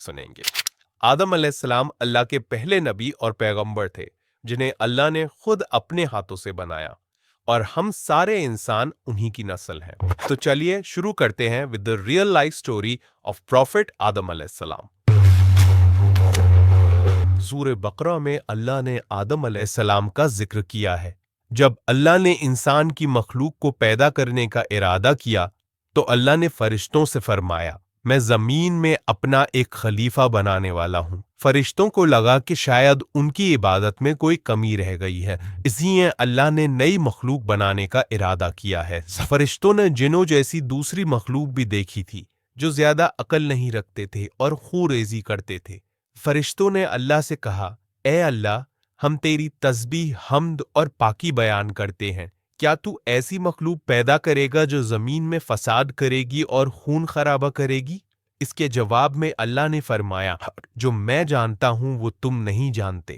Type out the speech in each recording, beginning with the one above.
سنیں گے۔ آدم علیہ السلام اللہ کے پہلے نبی اور پیغمبر تھے جنہیں اللہ نے خود اپنے ہاتھوں سے بنایا، اور ہم سارے انسان انہی کی نسل ہیں۔ تو چلیے شروع کرتے ہیں with the real life story of Prophet آدم علیہ السلام۔ سورہ بقرہ میں اللہ نے آدم علیہ السلام کا ذکر کیا ہے۔ جب اللہ نے انسان کی مخلوق کو پیدا کرنے کا ارادہ کیا تو اللہ نے فرشتوں سے فرمایا، میں زمین میں اپنا ایک خلیفہ بنانے والا ہوں۔ فرشتوں کو لگا کہ شاید ان کی عبادت میں کوئی کمی رہ گئی ہے، اس لیے اللہ نے نئی مخلوق بنانے کا ارادہ کیا ہے۔ فرشتوں نے جنوں جیسی دوسری مخلوق بھی دیکھی تھی جو زیادہ عقل نہیں رکھتے تھے اور خون ریزی کرتے تھے۔ فرشتوں نے اللہ سے کہا، اے اللہ، ہم تیری تسبیح، حمد اور پاکی بیان کرتے ہیں، کیا تو ایسی مخلوق پیدا کرے گا جو زمین میں فساد کرے گی اور خون خرابہ کرے گی؟ اس کے جواب میں اللہ نے فرمایا، جو میں جانتا ہوں وہ تم نہیں جانتے۔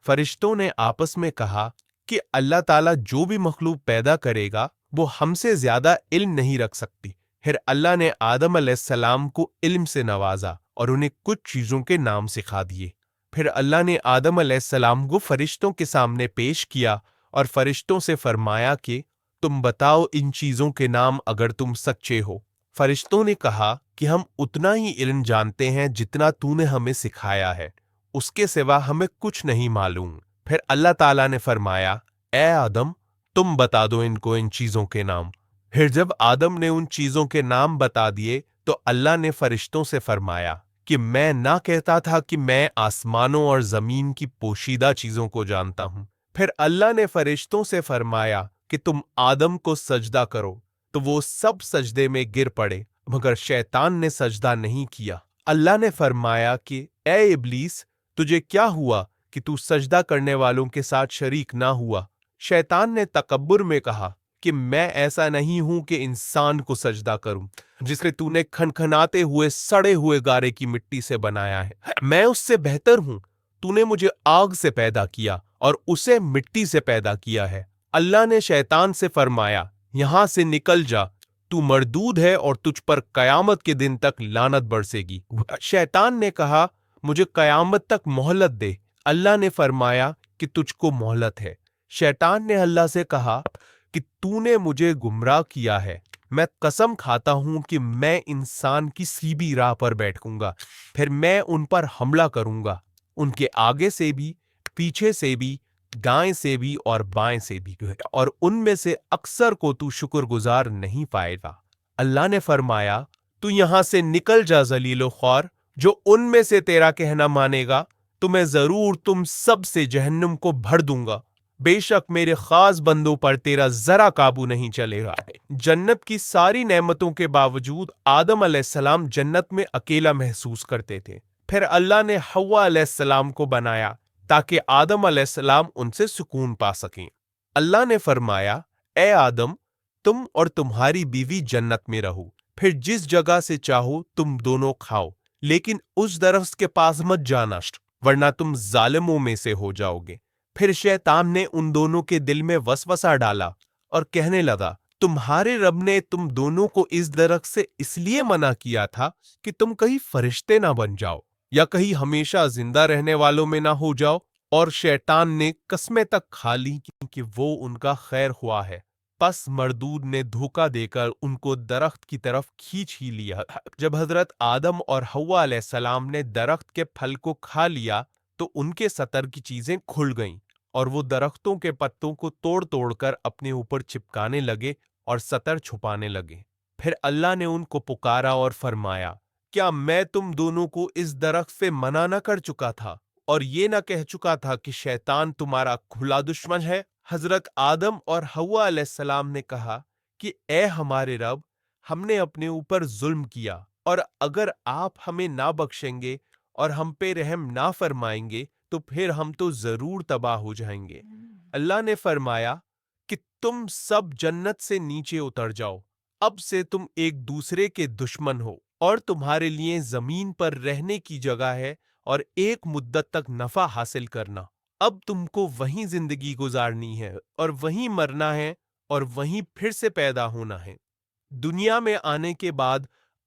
فرشتوں نے آپس میں کہا کہ اللہ تعالیٰ جو بھی مخلوق پیدا کرے گا وہ ہم سے زیادہ علم نہیں رکھ سکتی۔ پھر اللہ نے آدم علیہ السلام کو علم سے نوازا اور انہیں کچھ چیزوں کے نام سکھا دیے۔ پھر اللہ نے آدم علیہ السلام کو فرشتوں کے سامنے پیش کیا اور فرشتوں سے فرمایا کہ تم بتاؤ ان چیزوں کے نام اگر تم سچے ہو۔ فرشتوں نے کہا کہ ہم اتنا ہی علم جانتے ہیں جتنا تو نے ہمیں سکھایا ہے، اس کے سوا ہمیں کچھ نہیں معلوم۔ پھر اللہ تعالیٰ نے فرمایا، اے آدم، تم بتا دو ان کو ان چیزوں کے نام۔ پھر جب آدم نے ان چیزوں کے نام بتا دیے تو اللہ نے فرشتوں سے فرمایا کہ میں نہ کہتا تھا کہ میں آسمانوں اور زمین کی پوشیدہ چیزوں کو جانتا ہوں۔ پھر اللہ نے فرشتوں سے فرمایا کہ تم آدم کو سجدہ کرو، تو وہ سب سجدے میں گر پڑے مگر شیطان نے سجدہ نہیں کیا۔ اللہ نے فرمایا کہ اے ابلیس، تجھے کیا ہوا کہ تو سجدہ کرنے والوں کے ساتھ شریک نہ ہوا؟ شیطان نے تکبر میں کہا کہ میں ایسا نہیں ہوں کہ انسان کو سجدہ کروں جسے تو نے کھنکھناتے ہوئے سڑے ہوئے گارے کی مٹی سے بنایا ہے۔ میں اس سے بہتر ہوں، تو نے مجھے آگ سے پیدا کیا اور اسے مٹی سے پیدا کیا ہے۔ اللہ نے شیطان سے فرمایا، یہاں سے نکل جا، تو مردود ہے اور تجھ پر قیامت کے دن تک لعنت برسے گی۔ شیطان نے کہا، مجھے قیامت تک مہلت دے۔ اللہ نے فرمایا کہ تجھ کو مہلت ہے۔ شیطان نے اللہ سے کہا کہ تو نے مجھے گمراہ کیا ہے، میں قسم کھاتا ہوں کہ میں انسان کی سیدھی راہ پر بیٹھوں گا، پھر میں ان پر حملہ کروں گا، ان کے آگے سے بھی، پیچھے سے بھی، دائیں سے بھی اور بائیں سے بھی، اور ان میں سے اکثر کو تو شکر گزار نہیں پائے گا۔ اللہ نے فرمایا، تو یہاں سے نکل جا ذلیل و خوار، جو ان میں سے تیرا کہنا مانے گا تو میں ضرور تم سب سے جہنم کو بھر دوں گا۔ بے شک میرے خاص بندوں پر تیرا ذرا قابو نہیں چلے گا۔ جنت کی ساری نعمتوں کے باوجود آدم علیہ السلام جنت میں اکیلا محسوس کرتے تھے۔ پھر اللہ نے حوا علیہ السلام کو بنایا تاکہ آدم علیہ السلام ان سے سکون پا سکیں۔ اللہ نے فرمایا، اے آدم، تم اور تمہاری بیوی جنت میں رہو، پھر جس جگہ سے چاہو تم دونوں کھاؤ، لیکن اس درخت کے پاس مت جانا ورنہ تم ظالموں میں سے ہو جاؤ گے۔ پھر شیطان نے ان دونوں کے دل میں وسوسہ ڈالا اور کہنے لگا، تمہارے رب نے تم دونوں کو اس درخت سے اس لیے منع کیا تھا کہ تم کہیں فرشتے نہ بن جاؤ یا کہیں ہمیشہ زندہ رہنے والوں میں نہ ہو جاؤ۔ اور شیطان نے قسمیں تک کھا لی کہ وہ ان کا خیر خواہ ہے، پس مردود نے دھوکہ دے کر ان کو درخت کی طرف کھینچ ہی لیا۔ جب حضرت آدم اور حوا علیہ السلام نے درخت کے پھل کو کھا لیا تو ان کے سطر کی چیزیں کھل گئیں اور وہ درختوں کے پتوں کو توڑ توڑ کر اپنے اوپر چپکانے لگے اور سطر چھپانے لگے۔ پھر اللہ نے ان کو پکارا اور فرمایا، کیا میں تم دونوں کو اس درخت سے منع نہ کر چکا تھا اور یہ نہ کہہ چکا تھا کہ شیطان تمہارا کھلا دشمن ہے؟ حضرت آدم اور حوا علیہ السلام نے کہا کہ اے ہمارے رب، ہم نے اپنے اوپر ظلم کیا، اور اگر آپ ہمیں نہ بخشیں گے اور ہم پہ رحم نہ فرمائیں گے تو پھر ہم تو ضرور تباہ ہو جائیں گے۔ اللہ نے فرمایا کہ تم سب جنت سے نیچے اتر جاؤ، اب سے تم ایک دوسرے کے دشمن ہو، اور تمہارے لیے زمین پر رہنے کی جگہ ہے اور ایک مدت تک نفع حاصل کرنا۔ اب تم کو وہیں زندگی گزارنی ہے اور وہیں مرنا ہے اور وہیں پھر سے پیدا ہونا ہے۔ دنیا میں آنے کے بعد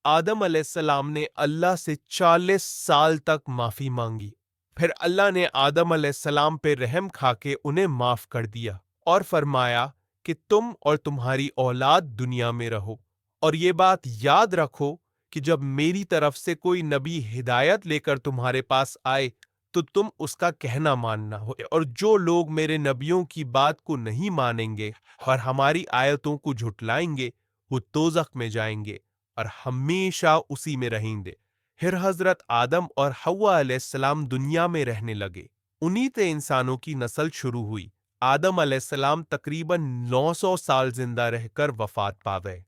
آدم علیہ السلام نے اللہ سے 40 سال تک معافی مانگی۔ پھر اللہ نے آدم علیہ السلام پہ رحم کھا کے انہیں معاف کر دیا اور فرمایا کہ تم اور تمہاری اولاد دنیا میں رہو، اور یہ بات یاد رکھو کہ جب میری طرف سے کوئی نبی ہدایت لے کر تمہارے پاس آئے تو تم اس کا کہنا ماننا ہو، اور جو لوگ میرے نبیوں کی بات کو نہیں مانیں گے اور ہماری آیتوں کو جھٹلائیں گے وہ دوزخ میں جائیں گے اور ہمیشہ اسی میں رہیں گے۔ پھر حضرت آدم اور حوا علیہ السلام دنیا میں رہنے لگے، انہی سے انسانوں کی نسل شروع ہوئی۔ آدم علیہ السلام تقریباً 900 سال زندہ رہ کر وفات پا گئے۔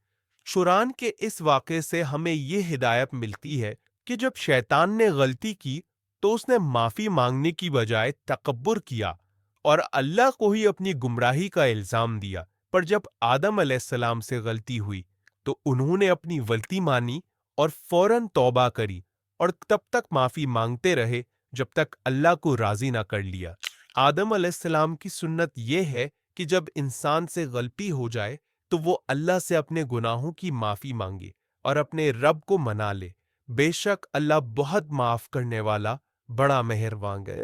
قرآن کے اس واقعے سے ہمیں یہ ہدایت ملتی ہے کہ جب شیطان نے غلطی کی تو اس نے معافی مانگنے کی بجائے تکبر کیا اور اللہ کو ہی اپنی گمراہی کا الزام دیا۔ پر جب آدم علیہ السلام سے غلطی ہوئی تو انہوں نے اپنی غلطی مانی اور فوراً توبہ کری، اور تب تک معافی مانگتے رہے جب تک اللہ کو راضی نہ کر لیا۔ آدم علیہ السلام کی سنت یہ ہے کہ جب انسان سے غلطی ہو جائے تو وہ اللہ سے اپنے گناہوں کی معافی مانگے اور اپنے رب کو منا لے۔ بے شک اللہ بہت معاف کرنے والا، بڑا مہربان ہے۔